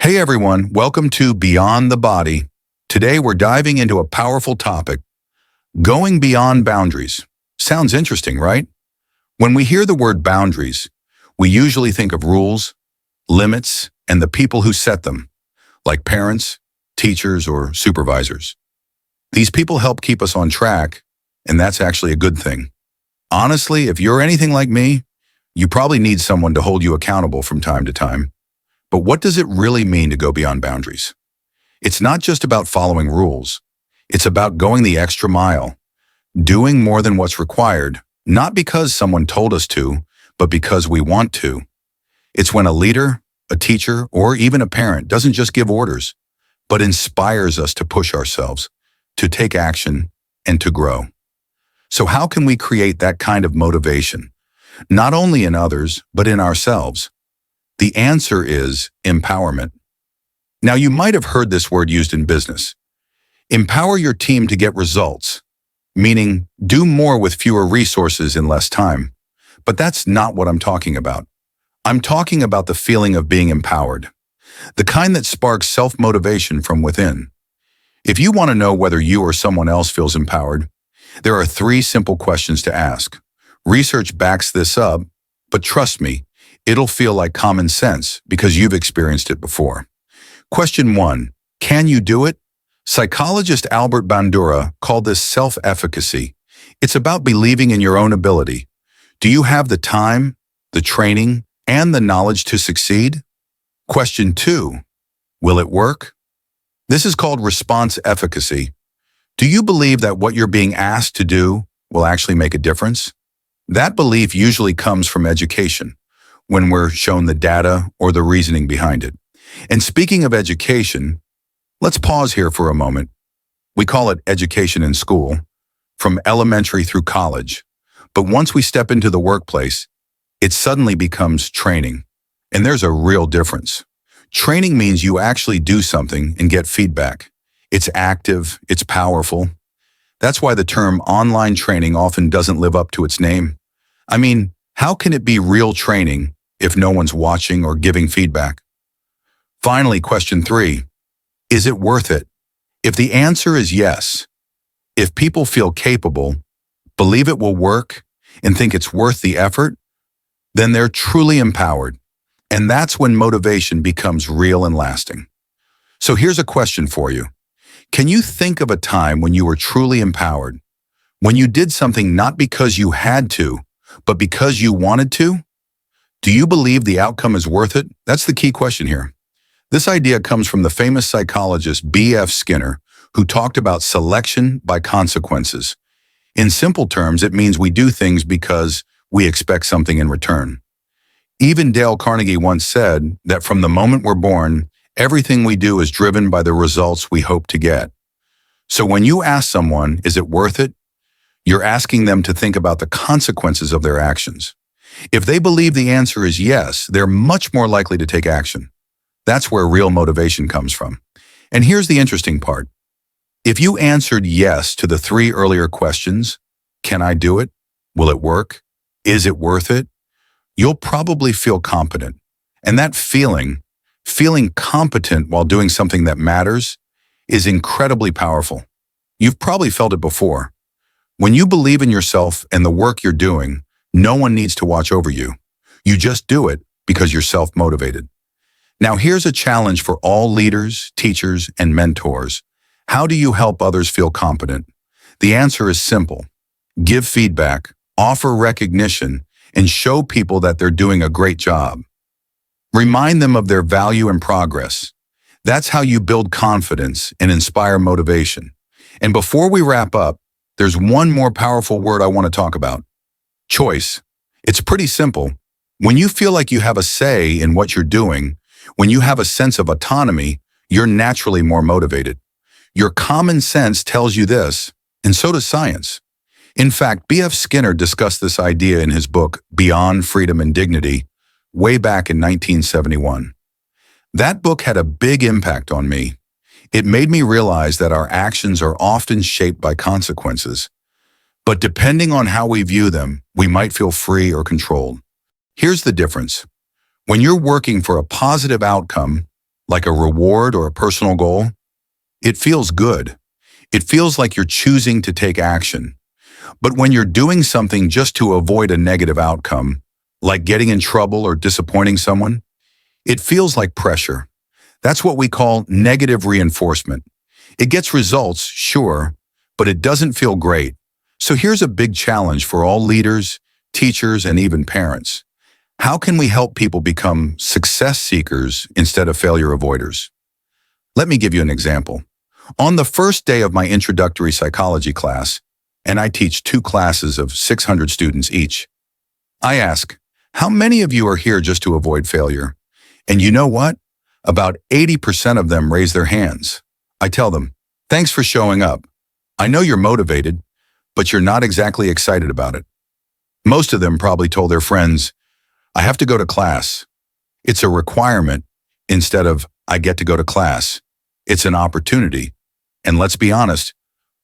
Hey everyone, welcome to Beyond the Body. Today we're diving into a powerful topic, going beyond boundaries. Sounds interesting, right? When we hear the word boundaries, we usually think of rules, limits, and the people who set them, like parents, teachers, or supervisors. These people help keep us on track, and that's actually a good thing. Honestly, if you're anything like me, you probably need someone to hold you accountable from time to time. But what does it really mean to go beyond boundaries? It's not just about following rules. It's about going the extra mile, doing more than what's required, not because someone told us to, but because we want to. It's when a leader, a teacher, or even a parent doesn't just give orders, but inspires us to push ourselves, to take action, and to grow. So how can we create that kind of motivation, not only in others, but in ourselves? The answer is empowerment. Now, you might have heard this word used in business. Empower your team to get results, meaning do more with fewer resources in less time. But that's not what I'm talking about. I'm talking about the feeling of being empowered, the kind that sparks self-motivation from within. If you want to know whether you or someone else feels empowered, there are 3 simple questions to ask. Research backs this up, but trust me, it'll feel like common sense because you've experienced it before. Question 1, can you do it? Psychologist Albert Bandura called this self-efficacy. It's about believing in your own ability. Do you have the time, the training, and the knowledge to succeed? Question 2, will it work? This is called response efficacy. Do you believe that what you're being asked to do will actually make a difference? That belief usually comes from education, when we're shown the data or the reasoning behind it. And speaking of education, let's pause here for a moment. We call it education in school, from elementary through college. But once we step into the workplace, it suddenly becomes training. And there's a real difference. Training means you actually do something and get feedback. It's active, it's powerful. That's why the term online training often doesn't live up to its name. I mean, how can it be real training if no one's watching or giving feedback? Finally, question 3, is it worth it? If the answer is yes, if people feel capable, believe it will work, and think it's worth the effort, then they're truly empowered. And that's when motivation becomes real and lasting. So here's a question for you. Can you think of a time when you were truly empowered? When you did something not because you had to, but because you wanted to? Do you believe the outcome is worth it? That's the key question here. This idea comes from the famous psychologist B.F. Skinner, who talked about selection by consequences. In simple terms, it means we do things because we expect something in return. Even Dale Carnegie once said that from the moment we're born, everything we do is driven by the results we hope to get. So when you ask someone, is it worth it? You're asking them to think about the consequences of their actions. If they believe the answer is yes, they're much more likely to take action. That's where real motivation comes from. And here's the interesting part. If you answered yes to the 3 earlier questions, can I do it? Will it work? Is it worth it? You'll probably feel competent. And that feeling competent while doing something that matters, is incredibly powerful. You've probably felt it before. When you believe in yourself and the work you're doing, no one needs to watch over you. You just do it because you're self-motivated. Now here's a challenge for all leaders, teachers, and mentors. How do you help others feel competent? The answer is simple. Give feedback, offer recognition, and show people that they're doing a great job. Remind them of their value and progress. That's how you build confidence and inspire motivation. And before we wrap up, there's one more powerful word I want to talk about. Choice. It's pretty simple. When you feel like you have a say in what you're doing, when you have a sense of autonomy, you're naturally more motivated. Your common sense tells you this, and so does science. In fact, B.F. Skinner discussed this idea in his book, Beyond Freedom and Dignity, way back in 1971. That book had a big impact on me. It made me realize that our actions are often shaped by consequences. But depending on how we view them, we might feel free or controlled. Here's the difference. When you're working for a positive outcome, like a reward or a personal goal, it feels good. It feels like you're choosing to take action. But when you're doing something just to avoid a negative outcome, like getting in trouble or disappointing someone, it feels like pressure. That's what we call negative reinforcement. It gets results, sure, but it doesn't feel great. So here's a big challenge for all leaders, teachers, and even parents. How can we help people become success seekers instead of failure avoiders? Let me give you an example. On the first day of my introductory psychology class, and I teach 2 classes of 600 students each, I ask, how many of you are here just to avoid failure? And you know what? About 80% of them raise their hands. I tell them, thanks for showing up. I know you're motivated, but you're not exactly excited about it. Most of them probably told their friends, I have to go to class. It's a requirement instead of I get to go to class. It's an opportunity. And let's be honest,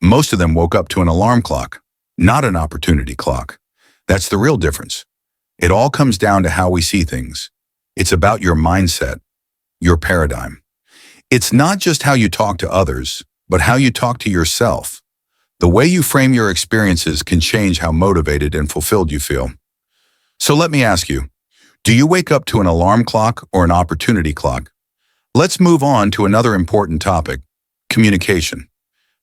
most of them woke up to an alarm clock, not an opportunity clock. That's the real difference. It all comes down to how we see things. It's about your mindset, your paradigm. It's not just how you talk to others, but how you talk to yourself. The way you frame your experiences can change how motivated and fulfilled you feel. So let me ask you, do you wake up to an alarm clock or an opportunity clock? Let's move on to another important topic, communication.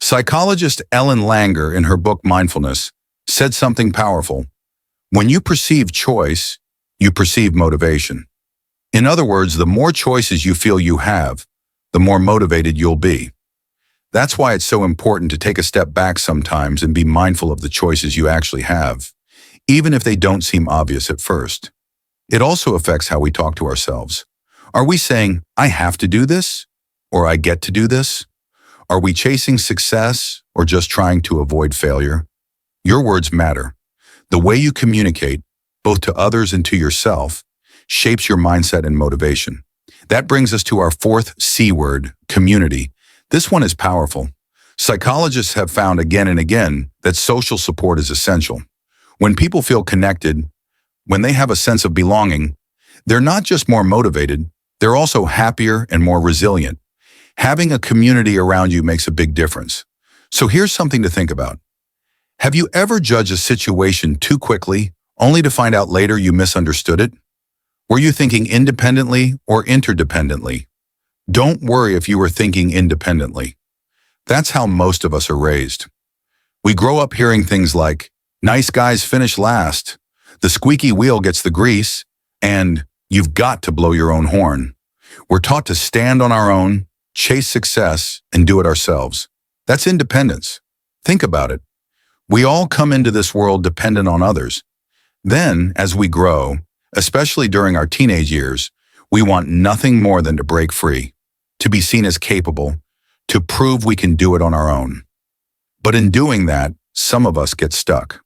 Psychologist Ellen Langer, in her book Mindfulness, said something powerful. When you perceive choice, you perceive motivation. In other words, the more choices you feel you have, the more motivated you'll be. That's why it's so important to take a step back sometimes and be mindful of the choices you actually have, even if they don't seem obvious at first. It also affects how we talk to ourselves. Are we saying, I have to do this? Or I get to do this? Are we chasing success or just trying to avoid failure? Your words matter. The way you communicate, both to others and to yourself, shapes your mindset and motivation. That brings us to our 4th C word, community. This one is powerful. Psychologists have found again and again that social support is essential. When people feel connected, when they have a sense of belonging, they're not just more motivated, they're also happier and more resilient. Having a community around you makes a big difference. So here's something to think about. Have you ever judged a situation too quickly, only to find out later you misunderstood it? Were you thinking independently or interdependently? Don't worry if you were thinking independently. That's how most of us are raised. We grow up hearing things like, nice guys finish last, the squeaky wheel gets the grease, and you've got to blow your own horn. We're taught to stand on our own, chase success, and do it ourselves. That's independence. Think about it. We all come into this world dependent on others. Then, as we grow, especially during our teenage years, we want nothing more than to break free, to be seen as capable, to prove we can do it on our own. But in doing that, some of us get stuck.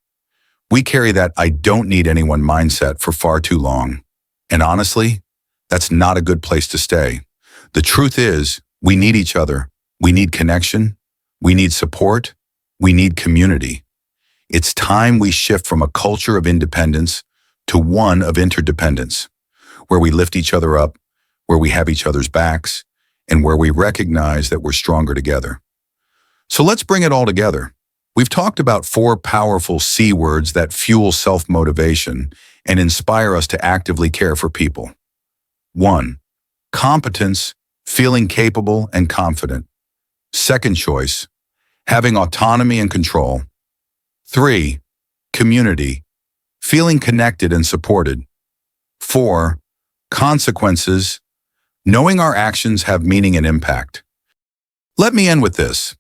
We carry that I don't need anyone mindset for far too long. And honestly, that's not a good place to stay. The truth is, we need each other. We need connection. We need support. We need community. It's time we shift from a culture of independence to one of interdependence, where we lift each other up, where we have each other's backs, and where we recognize that we're stronger together. So let's bring it all together. We've talked about 4 powerful C words that fuel self-motivation and inspire us to actively care for people. 1. Competence, feeling capable and confident. Second choice, having autonomy and control. 3. Community, feeling connected and supported. 4. Consequences, knowing our actions have meaning and impact. Let me end with this.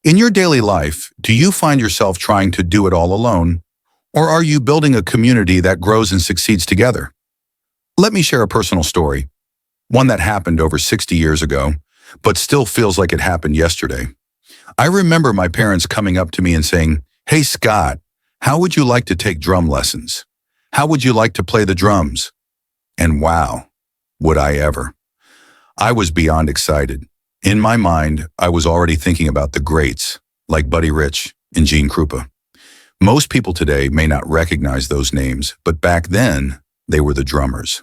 In your daily life, do you find yourself trying to do it all alone, or are you building a community that grows and succeeds together? Let me share a personal story, one that happened over 60 years ago, but still feels like it happened yesterday. I remember my parents coming up to me and saying, "Hey Scott, how would you like to take drum lessons? How would you like to play the drums?" And wow, would I ever. I was beyond excited. In my mind, I was already thinking about the greats, like Buddy Rich and Gene Krupa. Most people today may not recognize those names, but back then, they were the drummers.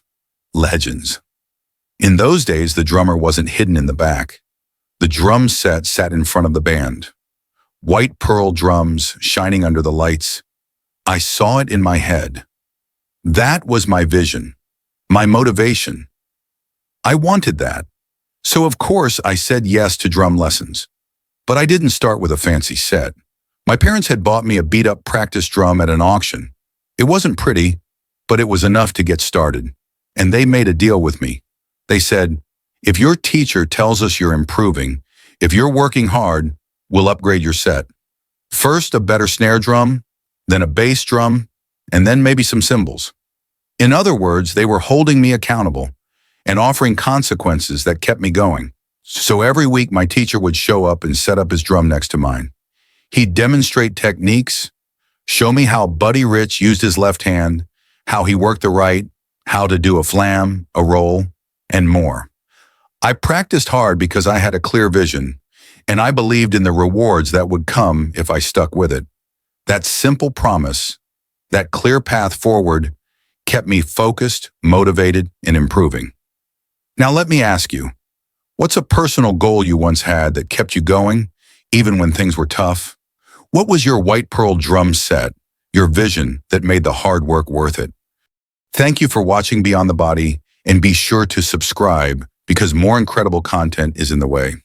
Legends. In those days, the drummer wasn't hidden in the back. The drum set sat in front of the band. White pearl drums shining under the lights. I saw it in my head. That was my vision, my motivation. I wanted that. So of course I said yes to drum lessons. But I didn't start with a fancy set. My parents had bought me a beat-up practice drum at an auction. It wasn't pretty, but it was enough to get started. And they made a deal with me. They said, if your teacher tells us you're improving, if you're working hard, we'll upgrade your set. First a better snare drum, then a bass drum, and then maybe some cymbals. In other words, they were holding me accountable and offering consequences that kept me going. So every week my teacher would show up and set up his drum next to mine. He'd demonstrate techniques, show me how Buddy Rich used his left hand, how he worked the right, how to do a flam, a roll, and more. I practiced hard because I had a clear vision, and I believed in the rewards that would come if I stuck with it. That simple promise, that clear path forward, kept me focused, motivated, and improving. Now let me ask you, what's a personal goal you once had that kept you going, even when things were tough? What was your white pearl drum set, your vision that made the hard work worth it? Thank you for watching Beyond the Body, and be sure to subscribe because more incredible content is in the way.